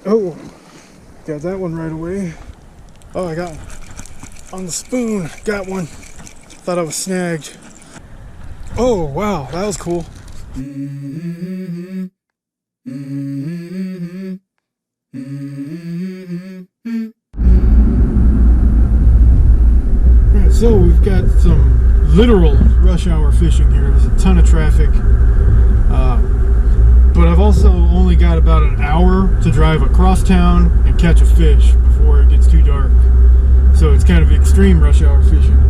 Oh, got that one right away. Oh, I got one on the spoon. Got one. Thought I was snagged. Oh, wow, that was cool. Alright, so we've got some literal rush hour fishing here. There's a ton of traffic. But I've also only got about an hour to drive across town and catch a fish before it gets too dark. So it's kind of extreme rush hour fishing.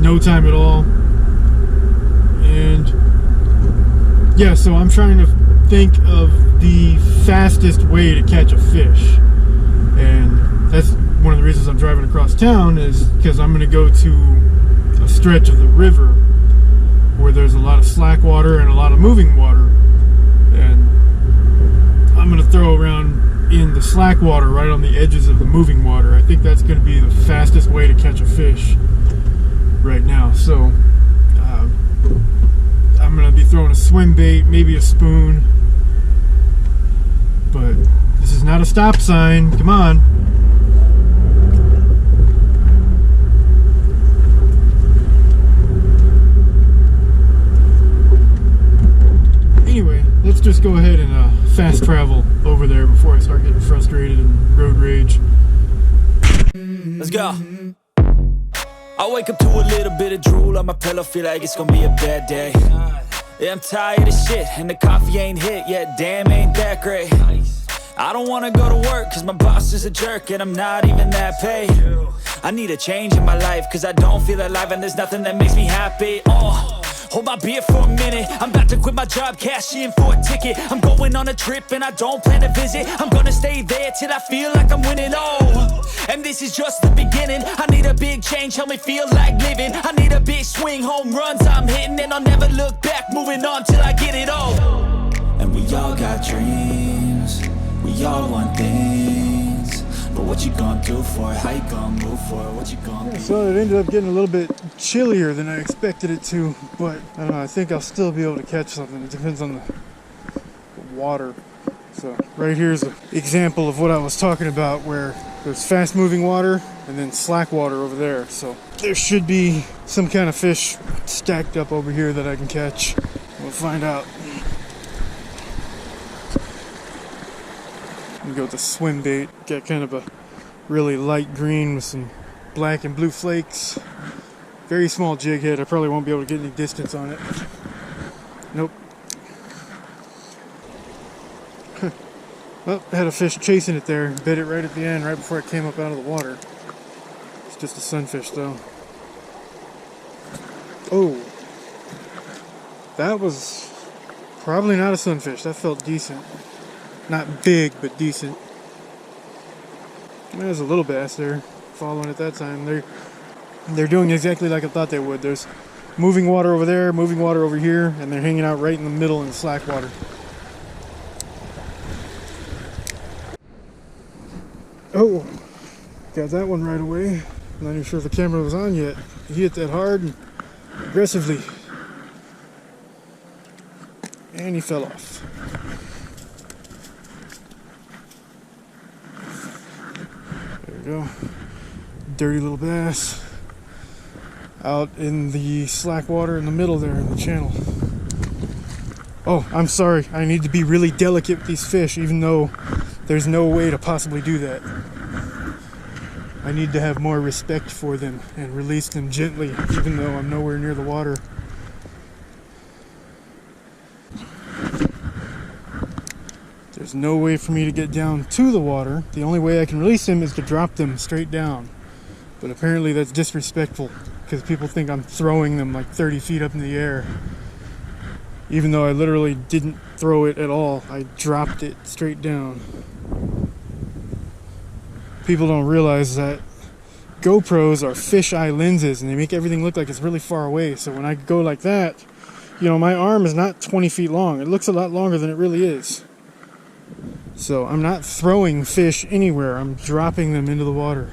No time at all. And yeah, so I'm trying to think of the fastest way to catch a fish. And that's one of the reasons I'm driving across town, is because I'm going to go to a stretch of the river where there's a lot of slack water and a lot of moving water. And I'm going to throw around in the slack water right on the edges of the moving water. I think that's going to be the fastest way to catch a fish right now. So I'm going to be throwing a swim bait, maybe a spoon. But this is not a stop sign. Come on. Anyway, let's just go ahead and fast travel over there before I start getting frustrated and road rage. Let's go. I wake up to a little bit of drool on my pillow, feel like it's gonna be a bad day. Yeah, I'm tired of shit, and the coffee ain't hit yet, damn, ain't that great. I don't wanna go to work, cause my boss is a jerk, and I'm not even that paid. I need a change in my life, cause I don't feel alive, and there's nothing that makes me happy. Hold my beer for a minute, I'm about to quit my job, cash in for a ticket. I'm going on a trip and I don't plan to visit. I'm gonna stay there till I feel like I'm winning, and this is just the beginning. I need a big change, help me feel like living. I need a big swing, home runs I'm hitting, and I'll never look back, moving on till I get it all. And we all got dreams, we all want things, but what you gonna do for it? How you gonna move for it? What you gonna do? So it ended up getting a little bit chillier than I expected it to, but I don't know, I think I'll still be able to catch something. It depends on the water. So right here's an example of what I was talking about, where there's fast moving water and then slack water over there. So there should be some kind of fish stacked up over here that I can catch. We'll find out. I'm gonna go with the swim bait. Got kind of a really light green with some black and blue flakes. Very small jig head. I probably won't be able to get any distance on it. Nope. Well, I had a fish chasing it there. Bit it right at the end, right before it came up out of the water. It's just a sunfish though. Oh. That was probably not a sunfish. That felt decent. Not big, but decent. There's a little bass there following it that time. They're doing exactly like I thought they would. There's moving water over there, moving water over here, and they're hanging out right in the middle in the slack water. Oh, got that one right away. I'm not even sure if the camera was on yet. He hit that hard and aggressively. And he fell off. There we go. Dirty little bass. Out in the slack water in the middle there in the channel. Oh, I'm sorry. I need to be really delicate with these fish, even though there's no way to possibly do that. I need to have more respect for them and release them gently, even though I'm nowhere near the water. There's no way for me to get down to the water. The only way I can release them is to drop them straight down. But apparently that's disrespectful, because people think I'm throwing them like 30 feet up in the air. Even though I literally didn't throw it at all. I dropped it straight down. People don't realize that GoPros are fisheye lenses, and they make everything look like it's really far away. So when I go like that, you know, my arm is not 20 feet long. It looks a lot longer than it really is. So I'm not throwing fish anywhere. I'm dropping them into the water.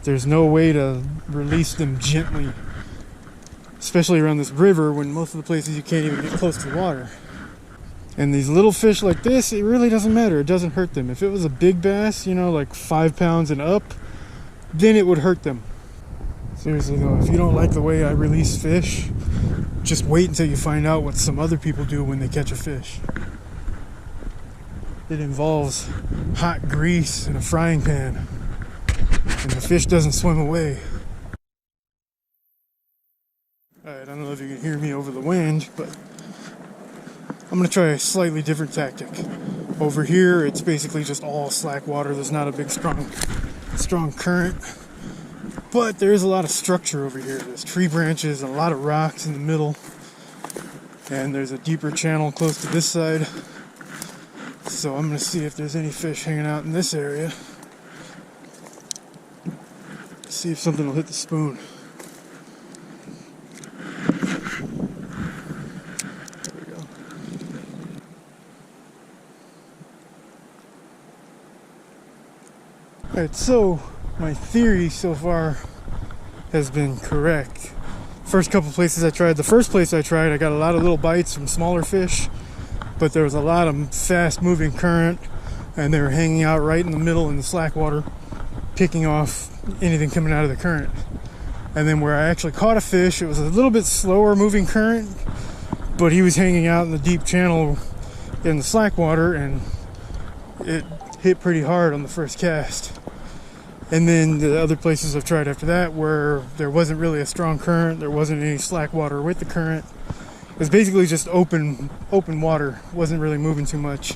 There's no way to release them gently, especially around this river when most of the places you can't even get close to the water. And these little fish like this, it really doesn't matter. It doesn't hurt them. If it was a big bass, you know, like 5 pounds and up, then it would hurt them. Seriously though, if you don't like the way I release fish, just wait until you find out what some other people do when they catch a fish. It involves hot grease in a frying pan, and the fish doesn't swim away. Alright, I don't know if you can hear me over the wind, but I'm going to try a slightly different tactic. Over here, it's basically just all slack water. There's not a big strong current, but there is a lot of structure over here. There's tree branches and a lot of rocks in the middle, and there's a deeper channel close to this side. So I'm going to see if there's any fish hanging out in this area. See if something will hit the spoon. There we go. Alright, so my theory so far has been correct. First couple places I tried, the first place I tried, I got a lot of little bites from smaller fish, but there was a lot of fast moving current, and they were hanging out right in the middle in the slack water, picking off anything coming out of the current. And then where I actually caught a fish, it was a little bit slower moving current, but he was hanging out in the deep channel in the slack water, and it hit pretty hard on the first cast. And then the other places I've tried after that, where there wasn't really a strong current, there wasn't any slack water with the current, it was basically just open water, wasn't really moving too much,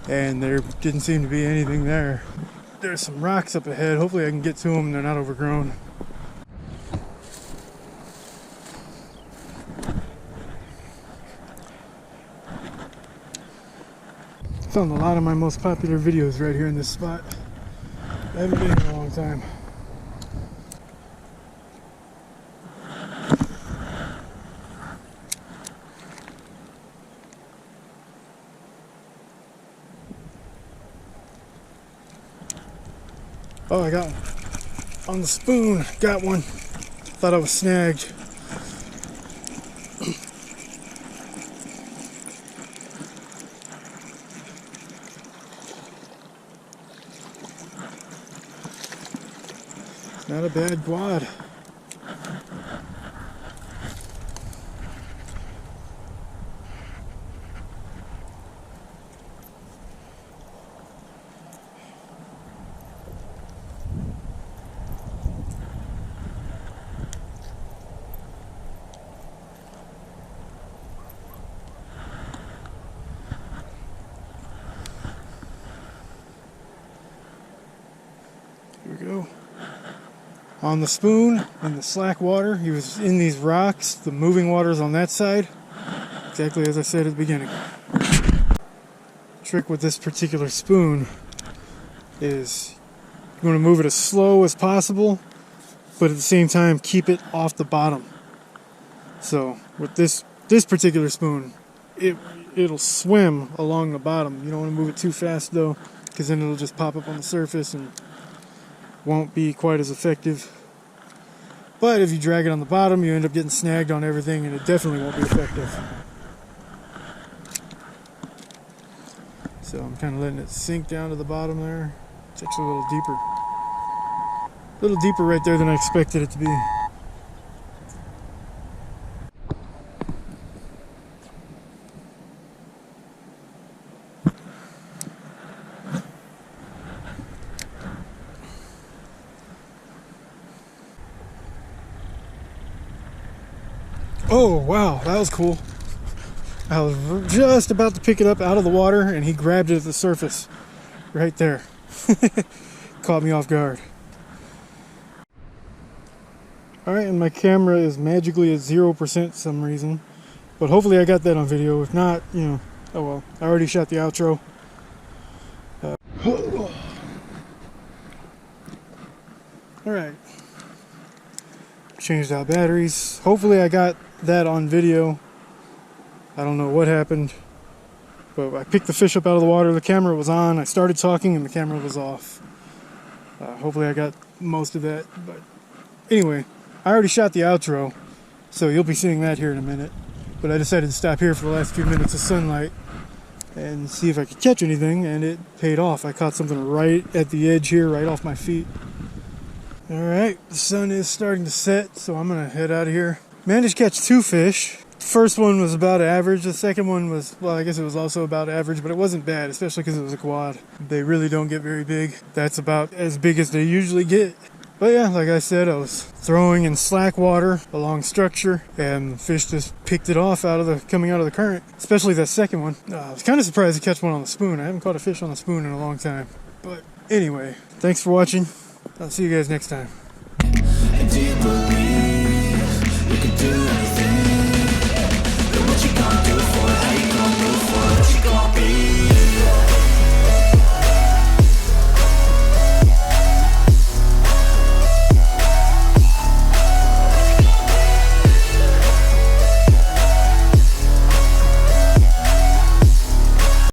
and there didn't seem to be anything there. There's some rocks up ahead. Hopefully I can get to them. They're not overgrown. Found a lot of my most popular videos right here in this spot. I haven't been here in a long time. Oh, I got one. On the spoon, got one. Thought I was snagged. Not a bad quad. Here we go. On the spoon, in the slack water, he was in these rocks, the moving water's on that side, exactly as I said at the beginning. Trick with this particular spoon is you want to move it as slow as possible, but at the same time keep it off the bottom. So with this particular spoon, it'll swim along the bottom. You don't want to move it too fast though, because then it'll just pop up on the surface and won't be quite as effective. But if you drag it on the bottom, you end up getting snagged on everything, and it definitely won't be effective. So I'm kind of letting it sink down to the bottom there. It's actually a little deeper. A little deeper right there than I expected it to be. Oh wow, that was cool. I was just about to pick it up out of the water and he grabbed it at the surface right there. Caught me off guard. Alright, and my camera is magically at 0% for some reason, but hopefully I got that on video. If not, you know, oh well. I already shot the outro. Alright, changed out batteries. Hopefully I got that on video. I don't know what happened, but I picked the fish up out of the water, the camera was on, I started talking and the camera was off. Hopefully I got most of that, but anyway, I already shot the outro, so you'll be seeing that here in a minute. But I decided to stop here for the last few minutes of sunlight and see if I could catch anything, and it paid off. I caught something right at the edge here, right off my feet. Alright, the sun is starting to set, so I'm gonna head out of here. Managed to catch 2 fish. The first one was about average. The second one was, well, I guess it was also about average, but it wasn't bad, especially because it was a quad. They really don't get very big. That's about as big as they usually get. But yeah, like I said, I was throwing in slack water along structure, and the fish just picked it off coming out of the current, especially that second one. I was kind of surprised to catch one on the spoon. I haven't caught a fish on the spoon in a long time. But anyway, thanks for watching. I'll see you guys next time. And do you believe you can do anything?